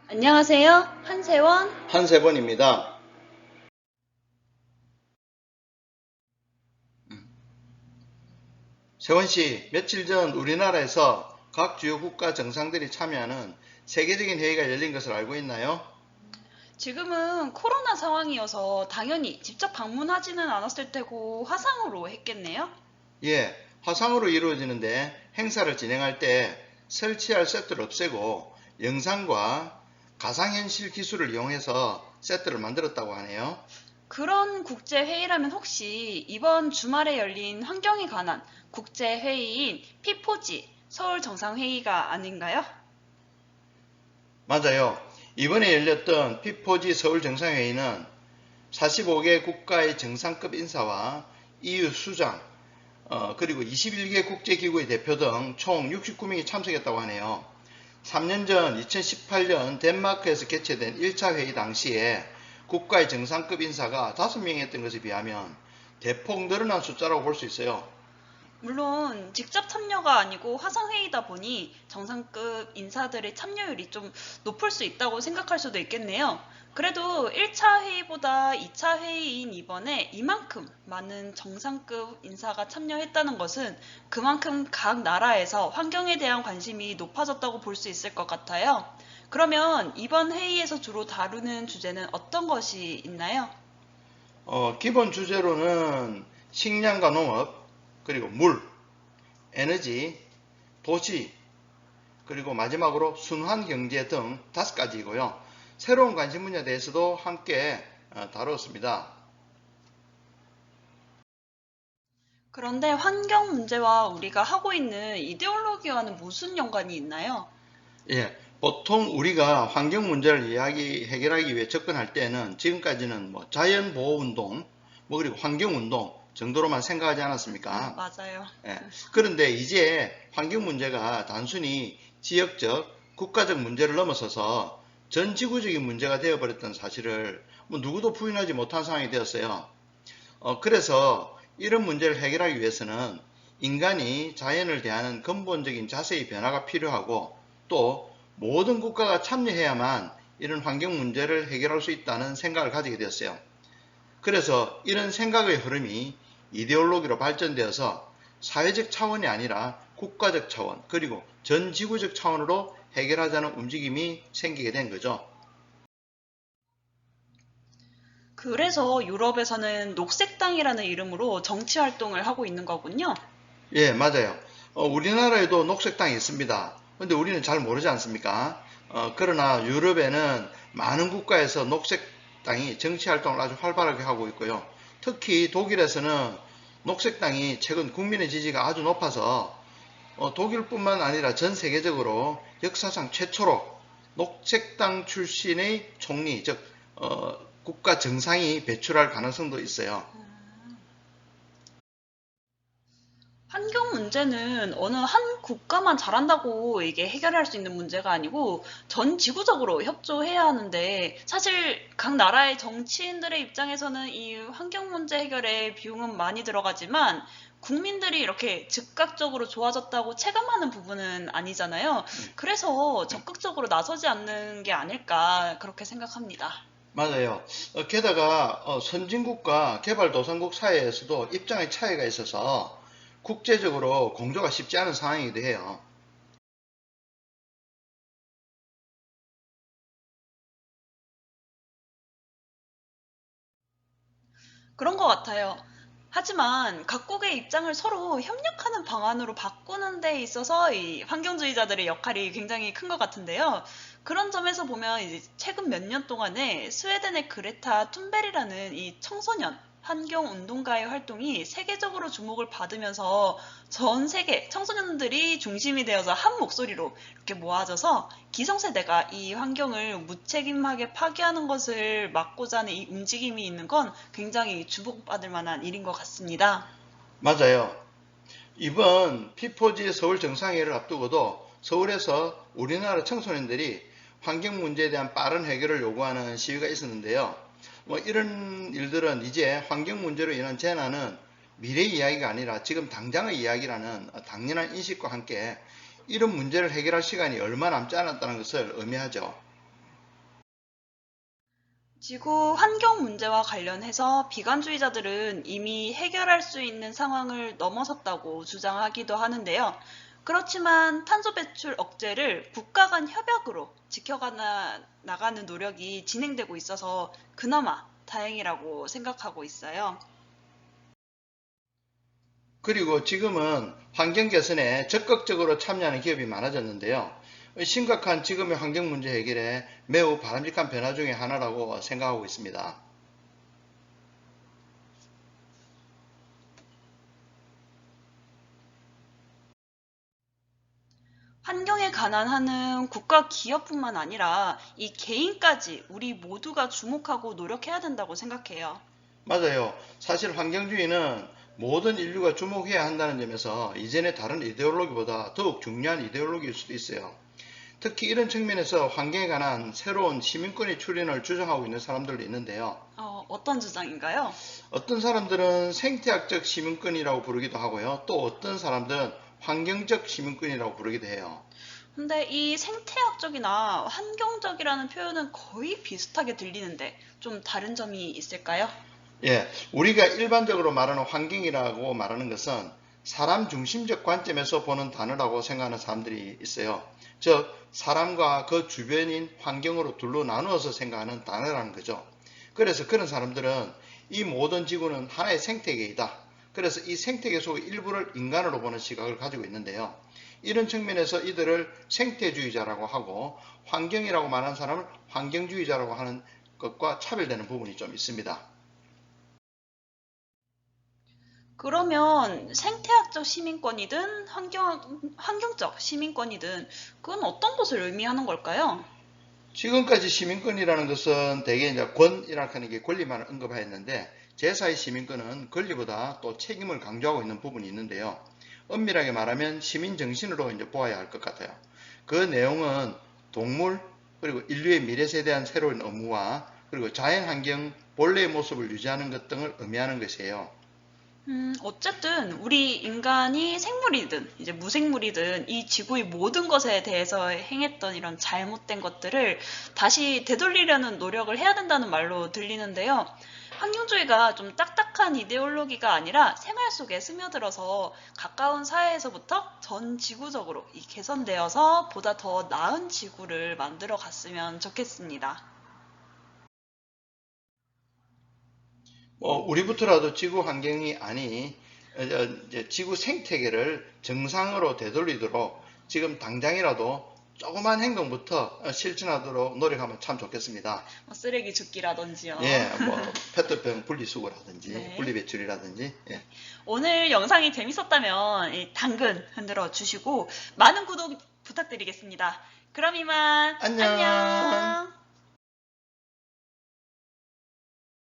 안녕하세요. 한세원. 한세번입니다. 세원씨, 며칠 전 우리나라에서 각 주요 국가 정상들이 참여하는 세계적인 회의가 열린 것을 알고 있나요? 지금은 코로나 상황이어서 당연히 직접 방문하지는 않았을 테고 화상으로 했겠네요. 예, 화상으로 이루어지는데 행사를 진행할 때 설치할 세트를 없애고 영상과 가상현실 기술을 이용해서 세트를 만들었다고 하네요. 그런 국제회의라면 혹시 이번 주말에 열린 환경에 관한 국제회의인 피포지 서울 정상회의가 아닌가요? 맞아요. 이번에 열렸던 피포지 서울 정상회의는 45개 국가의 정상급 인사와 EU 수장, 그리고 21개 국제기구의 대표 등 총 69명이 참석했다고 하네요. 3년 전 2018년 덴마크에서 개최된 1차 회의 당시에 국가의 정상급 인사가 5명이었던 것에 비하면 대폭 늘어난 숫자라고 볼 수 있어요. 물론 직접 참여가 아니고 화상회의다 보니 정상급 인사들의 참여율이 좀 높을 수 있다고 생각할 수도 있겠네요. 그래도 1차 회의보다 2차 회의인 이번에 이만큼 많은 정상급 인사가 참여했다는 것은 그만큼 각 나라에서 환경에 대한 관심이 높아졌다고 볼 수 있을 것 같아요. 그러면 이번 회의에서 주로 다루는 주제는 어떤 것이 있나요? 기본 주제로는 식량과 농업, 그리고 물, 에너지, 도시, 그리고 마지막으로 순환 경제 등 5가지이고요. 새로운 관심 분야에 대해서도 함께 다루었습니다. 그런데 환경 문제와 우리가 하고 있는 이데올로기와는 무슨 연관이 있나요? 예, 보통 우리가 환경 문제를 해결하기 위해 접근할 때는 지금까지는 뭐 자연 보호 운동, 뭐 그리고 환경 운동 정도로만 생각하지 않았습니까? 맞아요. 예, 그런데 이제 환경 문제가 단순히 지역적, 국가적 문제를 넘어서서 전 지구적인 문제가 되어버렸던 사실을 뭐 누구도 부인하지 못한 상황이 되었어요. 그래서 이런 문제를 해결하기 위해서는 인간이 자연을 대하는 근본적인 자세의 변화가 필요하고 또 모든 국가가 참여해야만 이런 환경 문제를 해결할 수 있다는 생각을 가지게 되었어요. 그래서 이런 생각의 흐름이 이데올로기로 발전되어서 사회적 차원이 아니라 국가적 차원 그리고 전 지구적 차원으로 해결하자는 움직임이 생기게 된 거죠. 그래서 유럽에서는 녹색당이라는 이름으로 정치 활동을 하고 있는 거군요. 예, 맞아요. 우리나라에도 녹색당이 있습니다. 근데 우리는 잘 모르지 않습니까? 그러나 유럽에는 많은 국가에서 녹색당이 정치 활동을 아주 활발하게 하고 있고요. 특히 독일에서는 녹색당이 최근 국민의 지지가 아주 높아서 독일뿐만 아니라 전 세계적으로 역사상 최초로 녹색당 출신의 총리, 즉 국가 정상이 배출할 가능성도 있어요. 환경 문제는 어느 한 국가만 잘한다고 이게 해결할 수 있는 문제가 아니고 전 지구적으로 협조해야 하는데 사실 각 나라의 정치인들의 입장에서는 이 환경 문제 해결에 비용은 많이 들어가지만 국민들이 이렇게 즉각적으로 좋아졌다고 체감하는 부분은 아니잖아요. 그래서 적극적으로 나서지 않는 게 아닐까 그렇게 생각합니다. 맞아요. 게다가 선진국과 개발도상국 사이에서도 입장의 차이가 있어서 국제적으로 공조가 쉽지 않은 상황이기도 해요. 그런 것 같아요. 하지만 각국의 입장을 서로 협력하는 방안으로 바꾸는 데 있어서 이 환경주의자들의 역할이 굉장히 큰 것 같은데요. 그런 점에서 보면 이제 최근 몇 년 동안에 스웨덴의 그레타 툰베리라는 이 청소년 환경운동가의 활동이 세계적으로 주목을 받으면서 전 세계 청소년들이 중심이 되어서 한 목소리로 이렇게 모아져서 기성세대가 이 환경을 무책임하게 파괴하는 것을 막고자 하는 이 움직임이 있는 건 굉장히 주목받을 만한 일인 것 같습니다. 맞아요. 이번 피포지 서울 정상회의를 앞두고도 서울에서 우리나라 청소년들이 환경 문제에 대한 빠른 해결을 요구하는 시위가 있었는데요. 뭐 이런 일들은 이제 환경 문제로 인한 재난은 미래 이야기가 아니라 지금 당장의 이야기라는 당연한 인식과 함께 이런 문제를 해결할 시간이 얼마 남지 않았다는 것을 의미하죠. 지구 환경 문제와 관련해서 비관주의자들은 이미 해결할 수 있는 상황을 넘어섰다고 주장하기도 하는데요. 그렇지만 탄소 배출 억제를 국가 간 협약으로 나가는 노력이 진행되고 있어서 그나마 다행이라고 생각하고 있어요. 그리고 지금은 환경 개선에 적극적으로 참여하는 기업이 많아졌는데요. 심각한 지금의 환경 문제 해결에 매우 바람직한 변화 중의 하나라고 생각하고 있습니다. 환경에 관한하는 국가 기업뿐만 아니라 이 개인까지 우리 모두가 주목하고 노력해야 된다고 생각해요. 맞아요. 사실 환경주의는 모든 인류가 주목해야 한다는 점에서 이전의 다른 이데올로기보다 더욱 중요한 이데올로기일 수도 있어요. 특히 이런 측면에서 환경에 관한 새로운 시민권의 출현을 주장하고 있는 사람들도 있는데요. 어떤 주장인가요? 어떤 사람들은 생태학적 시민권이라고 부르기도 하고요. 또 어떤 사람들은 환경적 시민권이라고 부르기도 해요. 근데 이 생태학적이나 환경적이라는 표현은 거의 비슷하게 들리는데 좀 다른 점이 있을까요? 예, 우리가 일반적으로 말하는 환경이라고 말하는 것은 사람 중심적 관점에서 보는 단어라고 생각하는 사람들이 있어요. 즉, 사람과 그 주변인 환경으로 둘로 나누어서 생각하는 단어라는 거죠. 그래서 그런 사람들은 이 모든 지구는 하나의 생태계이다. 그래서 이 생태계 속의 일부를 인간으로 보는 시각을 가지고 있는데요. 이런 측면에서 이들을 생태주의자라고 하고 환경이라고 말하는 사람을 환경주의자라고 하는 것과 차별되는 부분이 좀 있습니다. 그러면 생태학적 시민권이든 환경적 시민권이든 그건 어떤 것을 의미하는 걸까요? 지금까지 시민권이라는 것은 대개 이제 권이라고 하는 게 권리만 언급하였는데 제4의 시민권은 권리보다 또 책임을 강조하고 있는 부분이 있는데요. 엄밀하게 말하면 시민 정신으로 이제 보아야 할 것 같아요. 그 내용은 동물 그리고 인류의 미래 세대한 새로운 업무와 그리고 자연 환경 본래의 모습을 유지하는 것 등을 의미하는 것이에요. 어쨌든 우리 인간이 생물이든 이제 무생물이든 이 지구의 모든 것에 대해서 행했던 이런 잘못된 것들을 다시 되돌리려는 노력을 해야 된다는 말로 들리는데요. 환경주의가 좀 딱딱한 이데올로기가 아니라 생활 속에 스며들어서 가까운 사회에서부터 전 지구적으로 개선되어서 보다 더 나은 지구를 만들어 갔으면 좋겠습니다. 우리부터라도 지구 환경이 아니 이제 지구 생태계를 정상으로 되돌리도록 지금 당장이라도 조그만 행동부터 실천하도록 노력하면 참 좋겠습니다. 쓰레기 줍기라든지요. 예, 페트병 분리수거라든지 네. 분리배출이라든지 예. 오늘 영상이 재밌었다면 이 당근 흔들어 주시고 많은 구독 부탁드리겠습니다. 그럼 이만 안녕. 안녕.